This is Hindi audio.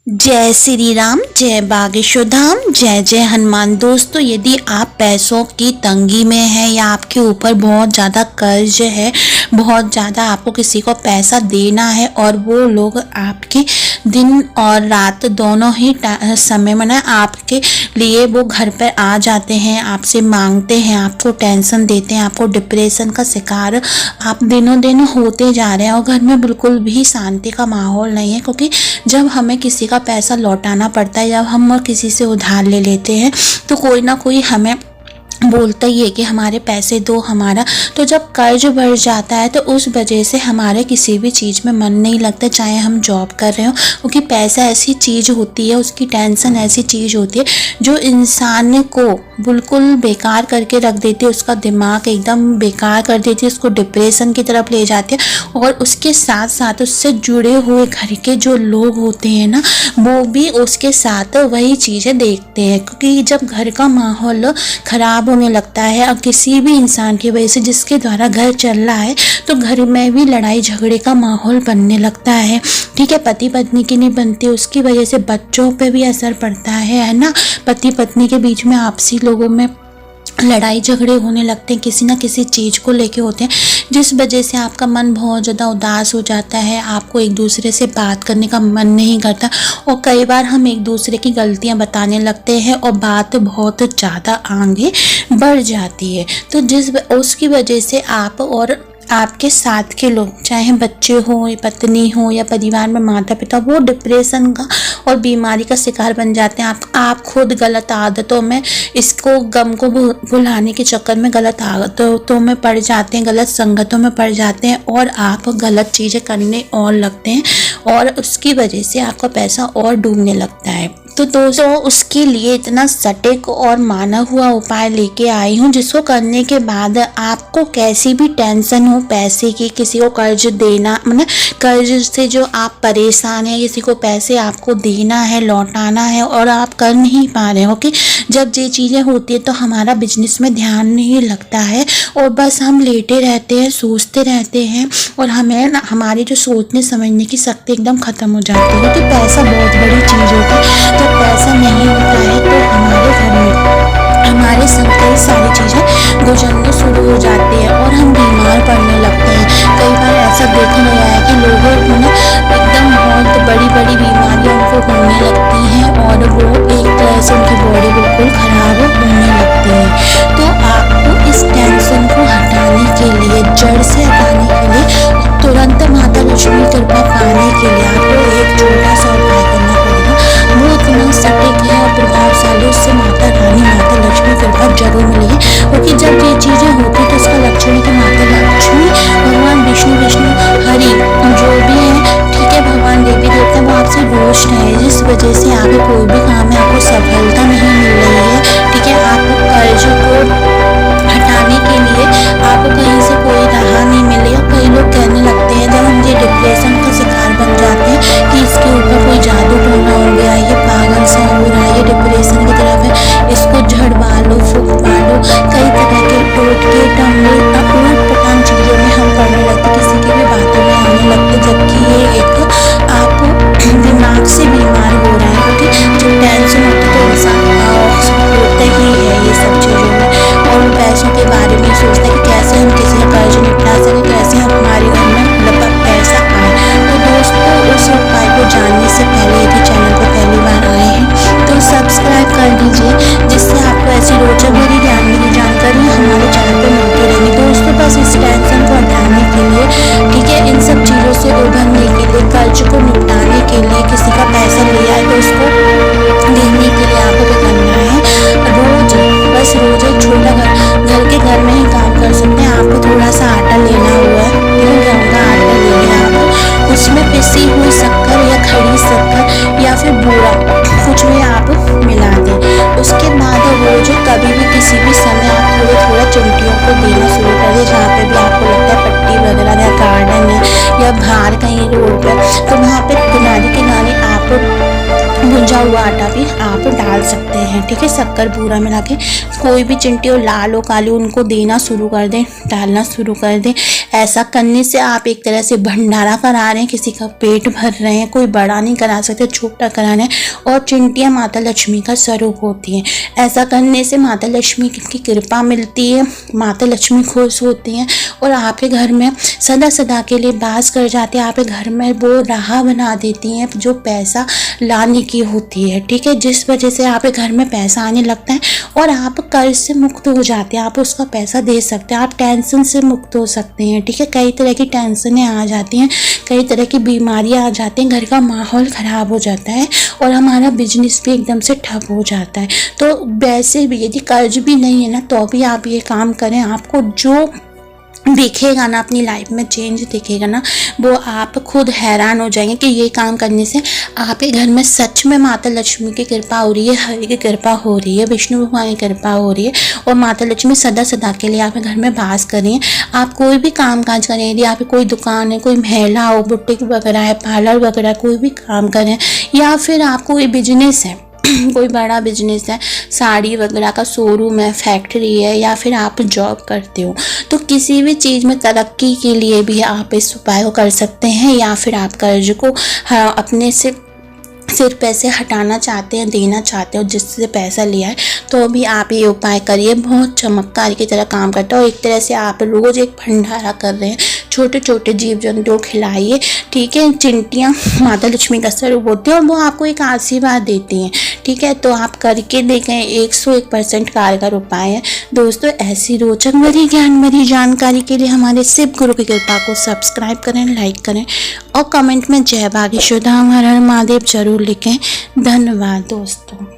जय श्री राम, जय बागेश्वर धाम, जय जय हनुमान। दोस्तों, यदि आप पैसों की तंगी में हैं या आपके ऊपर बहुत ज़्यादा कर्ज है, बहुत ज़्यादा आपको किसी को पैसा देना है और वो लोग आपके दिन और रात दोनों ही समय में ना आपके लिए वो घर पर आ जाते हैं, आपसे मांगते हैं, आपको टेंशन देते हैं, आपको डिप्रेशन का शिकार आप दिनों दिन होते जा रहे हैं और घर में बिल्कुल भी शांति का माहौल नहीं है। क्योंकि जब हमें किसी का पैसा लौटाना पड़ता है, जब हम किसी से उधार ले लेते हैं तो कोई ना कोई हमें बोलता ही है कि हमारे पैसे दो हमारा। तो जब कर्ज बढ़ जाता है तो उस वजह से हमारे किसी भी चीज़ में मन नहीं लगता, चाहे हम जॉब कर रहे हो। क्योंकि पैसा ऐसी चीज़ होती है, उसकी टेंशन ऐसी चीज़ होती है जो इंसान को बिल्कुल बेकार करके रख देती है, उसका दिमाग एकदम बेकार कर देती है, उसको डिप्रेशन की तरफ ले जाती है। और उसके साथ साथ उससे जुड़े हुए घर के जो लोग होते हैं ना, वो भी उसके साथ वही चीज़ें देखते हैं। क्योंकि जब घर का माहौल ख़राब होने लगता है और किसी भी इंसान की वजह से जिसके द्वारा घर चल रहा है, तो घर में भी लड़ाई झगड़े का माहौल बनने लगता है। ठीक है, पति पत्नी की नहीं बनती, उसकी वजह से बच्चों पे भी असर पड़ता है ना। पति पत्नी के बीच में आपसी लोगों में लड़ाई झगड़े होने लगते हैं, किसी ना किसी चीज़ को लेके होते हैं, जिस वजह से आपका मन बहुत ज़्यादा उदास हो जाता है, आपको एक दूसरे से बात करने का मन नहीं करता और कई बार हम एक दूसरे की गलतियां बताने लगते हैं और बात बहुत ज़्यादा आगे बढ़ जाती है। तो उसकी वजह से आप और आपके साथ के लोग, चाहे बच्चे हों, पत्नी हो या परिवार में माता पिता, वो डिप्रेशन का और बीमारी का शिकार बन जाते हैं। आप खुद गलत आदतों में, इसको गम को भुलाने के चक्कर में गलत आदतों में पड़ जाते हैं, गलत संगतों में पड़ जाते हैं और आप गलत चीज़ें करने और लगते हैं और उसकी वजह से आपका पैसा और डूबने लगता है। तो दोस्तों, उसके लिए इतना सटीक और माना हुआ उपाय लेके आई हूँ, जिसको करने के बाद आपको कैसी भी टेंशन हो पैसे की, किसी को कर्ज देना, मतलब कर्ज से जो आप परेशान हैं, किसी को पैसे आपको देना है, लौटाना है और आप कर नहीं पा रहे हो, कि जब ये चीज़ें होती है तो हमारा बिजनेस में ध्यान नहीं लगता है और बस हम लेटे रहते हैं, सोचते रहते हैं और हमें हमारी जो सोचने समझने की शक्ति एकदम ख़त्म हो जाती है। क्योंकि पैसा बहुत बड़ी चीज़ होती है। जब पैसा नहीं होता है तो हमारे घर में हमारे संग कई सारी चीज़ें गुजरने शुरू हो जाती है और हम बीमार पड़ने लगते हैं। कई बार ऐसा देखा गया है कि लोगों को ना एकदम बहुत बड़ी बड़ी बीमारियां उनको होने लगती हैं और वो एक तरह से उनकी बॉडी बिल्कुल ख़राब होने लगती है। तो आपको इस टेंशन को हटाने के लिए, जड़ से हटाने के लिए, तुरंत माता लक्ष्मी कृपा पाने के लिए आपको एक छोटा सा उपाय करना पड़ेगा। वो इतना सटीक है और प्रभावशाली, उससे माता रानी, माता लक्ष्मी कृपा जरूर मिलेगी। क्योंकि जब ये चीज़ें होती है तो उसका लक्षण है कि माता लक्ष्मी, भगवान विष्णु हरि जो भी है, ठीक है, भगवान देवी देवता, वो आपसे रुष्ट है, जिस वजह से आगे कोई भी काम है आपको सफलता नहीं मिल रही है। ठीक है, आपको कर्ज को हटाने के लिए आपको कहीं से कोई राह नहीं मिलेगा। कई लोग कहने लगते हैं, जब हम ये डिप्रेशन का शिकार बन जाते हैं, कि इसके ऊपर कोई जादू टोना हो गया, ये पागल सा हो रहा है, ये डिप्रेशन की तरफ है, इसको झड़वा लो, फूंकवा लो, कई तरह के टोटके टमले उलट पटांग चीज़ों में हम पड़ने लगते, किसी की भी बातों में आने लगते, जबकि ये एक आप दिमाग से बीमार हो रहे हैं। क्योंकि जब टेंशन होती तो इंसान होता ही है ये सब चीज़ों में और पैसों के बारे में सोचता है कि कैसे हम किसी का कर्ज निपटा सकें, कैसे हम हमारे घर में मतलब पैसा आए। तो दोस्तों, उस उपाय को जानने से पहले यदि चैनल पर पहली बार आए हैं तो सब्सक्राइब कर दीजिए, जिससे आपको ऐसी रोचक भरी ज्ञानवाली जानकारी हमारे चैनल पर मिलती रहेगी। दोस्तों, बस इस टेंशन को हटाने के लिए, ठीक है, इन सब चीज़ों से उभरने के लिए, कर्ज को निपटाने के लिए, किसी का पैसा लिया है तो उसको देने के लिए आपको क्या करना है, बस रोज एक छोटा घर में ही काम कर सकते हैं। आपको थोड़ा सा आटा लेना हुआ है, गेहूं का आटा ले लिया, आप उसमें पिसी हुई शक्कर या खड़ी शक्कर या फिर बूरा कुछ भी आप मिला दें। उसके बाद रोज कभी भी किसी भी समय आप थोड़ा चिंटियों को देना शुरू कर दें, जहाँ पे भी आपको लगता है पट्टी वगैरह या गार्डन है या बाहर कहीं रोड पर, तो वहाँ पे किनारे आप भुंजा हुआ आटा भी आप डाल सकते हैं। ठीक है, शक्कर बूरा मिला के कोई भी चिंटी हो, लाल हो काली, उनको देना शुरू कर दें, डालना शुरू कर दें। ऐसा करने से आप एक तरह से भंडारा करा रहे हैं, किसी का पेट भर रहे हैं। कोई बड़ा नहीं करा सकते, छोटा करा रहे हैं। और चिंटियाँ माता लक्ष्मी का स्वरूप होती हैं। ऐसा करने से माता लक्ष्मी की कृपा मिलती है, माता लक्ष्मी खुश होती हैं और आपके घर में सदा सदा के लिए वास कर जाते हैं। आपके घर में वो राह बना देती हैं जो पैसा लाने की होती है, ठीक है। जिस वजह से आपके घर में पैसा आने लगता है और आप कर्ज से मुक्त हो जाते हैं। आप उसका पैसा दे सकते हैं, आप टेंशन से मुक्त हो सकते हैं, ठीक है। कई तरह की टेंशनें आ जाती हैं, कई तरह की बीमारियां आ जाती हैं, घर का माहौल ख़राब हो जाता है और हमारा बिजनेस भी एकदम से ठप हो जाता है। तो वैसे भी यदि कर्ज भी नहीं है ना तो भी आप ये काम करें, आपको जो दिखेगा ना, अपनी लाइफ में चेंज दिखेगा ना, वो आप खुद हैरान हो जाएंगे कि ये काम करने से आपके घर में सच में माता लक्ष्मी की कृपा हो रही है, हरि की कृपा हो रही है, विष्णु भगवान की कृपा हो रही है और माता लक्ष्मी सदा सदा के लिए आपके घर में वास करें। आप कोई भी काम काज करें, यदि आपकी कोई दुकान है, कोई महिला हो, बुटीक वगैरह है, पार्लर वगैरह, कोई भी काम करें, या फिर आपको कोई बिजनेस है, कोई बड़ा बिजनेस है, साड़ी वगैरह का शोरूम है, फैक्ट्री है, या फिर आप जॉब करते हो, तो किसी भी चीज़ में तरक्की के लिए भी आप इस उपाय को कर सकते हैं। या फिर आप कर्ज को अपने से सिर पैसे हटाना चाहते हैं, देना चाहते हो, जिससे पैसा लिया है, तो भी आप ये उपाय करिए। बहुत चमत्कार की तरह काम करता है और एक तरह से आप रोज़ एक भंडारा कर रहे हैं। छोटे छोटे जीव जंतुओं खिलाइए, ठीक है। चिंटियाँ माता लक्ष्मी का स्वरूप होती है और वो आपको एक आशीर्वाद देती हैं, ठीक है। तो आप करके देखें, 101% कारगर उपाय है। दोस्तों, ऐसी रोचक भरी ज्ञान भरी जानकारी के लिए हमारे शिव गुरु की कृपा को सब्सक्राइब करें, लाइक करें और कमेंट में जय बागेश्वर धाम हर हर महादेव जरूर लिखें। धन्यवाद दोस्तों।